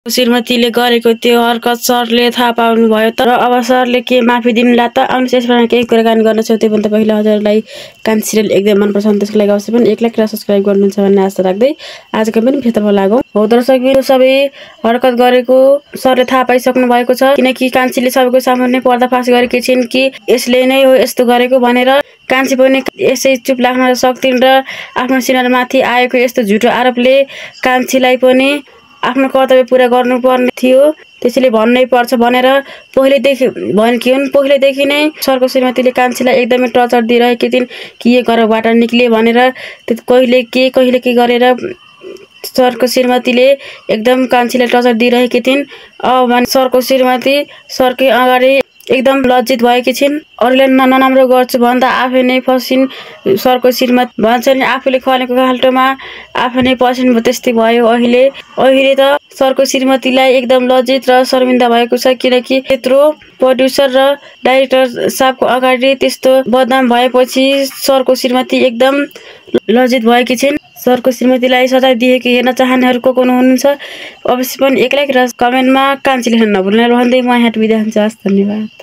श्रीमतीले गरेको त्यो हरकत सरले थाहा पाउनुभयो तर अब सरले के माफी दिनुला त? आउनुहोस् यसबाट केही कुराकानी गर्नेछौँ। त्योभन्दा पहिला हजुरलाई कान्छी सिरियल एकदम मनपर्छ भने त्यसको लागि अवश्य पनि एक लाइक र सब्सक्राइब गर्नुहुन्छ भन्ने आशा राख्दै आजको पनि क्षेत्रमा लागौँ। हो दर्शकबिन्दु, सबै हरकत गरेको सरले थाहा पाइसक्नु भएको छ, किनकि कान्छीले सबैको सामुन्ने पर्दाफास गरेकी छिन् कि यसले नै हो यस्तो गरेको भनेर। कान्छी पनि यसै चुप लाग्न सक्दिन् र आफ्नो श्रीमानमाथि आएको यस्तो झुटो आरोपले कान्छीलाई पनि आफ्नो कर्तव्य पुरा गर्नुपर्ने थियो, त्यसैले भन्नै पर्छ भनेर पहिलेदेखि नै सरको श्रीमतीले कान्छीलाई एकदमै टर्चर दिइरहेकी थिइन् कि यो घरबाट निक्ले भनेर। कहिले के गरेर सरको श्रीमतीले एकदम कान्छीलाई टर्चर दिइरहेकी थिइन्। अब सरको श्रीमती सरकै अगाडि एकदम लज्जित भएकी छिन्। अरूले नराम्रो गर्छु भन्दा आफै नै फसिन्। सरको श्रीमती भन्छ नि आफूले खनेको खाल्टोमा आफै नै पसिन्, त्यस्तै भयो। अहिले त सरको श्रीमतीलाई एकदम लज्जित र शर्मिन्दा भएको छ, किनकि त्यत्रो प्रड्युसर र डाइरेक्टर साहबको अगाडि त्यस्तो बदनाम भएपछि सरको श्रीमती एकदम लज्जित भएकी छिन्। सरको श्रीमतीलाई सजाय दिएको हेर्न चाहनेहरू को हुनुहुन्छ अवश्य पनि एक लाइक र कमेन्टमा कान्छी लेख्न नभुल्नु भन्दै म यहाँ बिदा हुन्छु। हस्, धन्यवाद।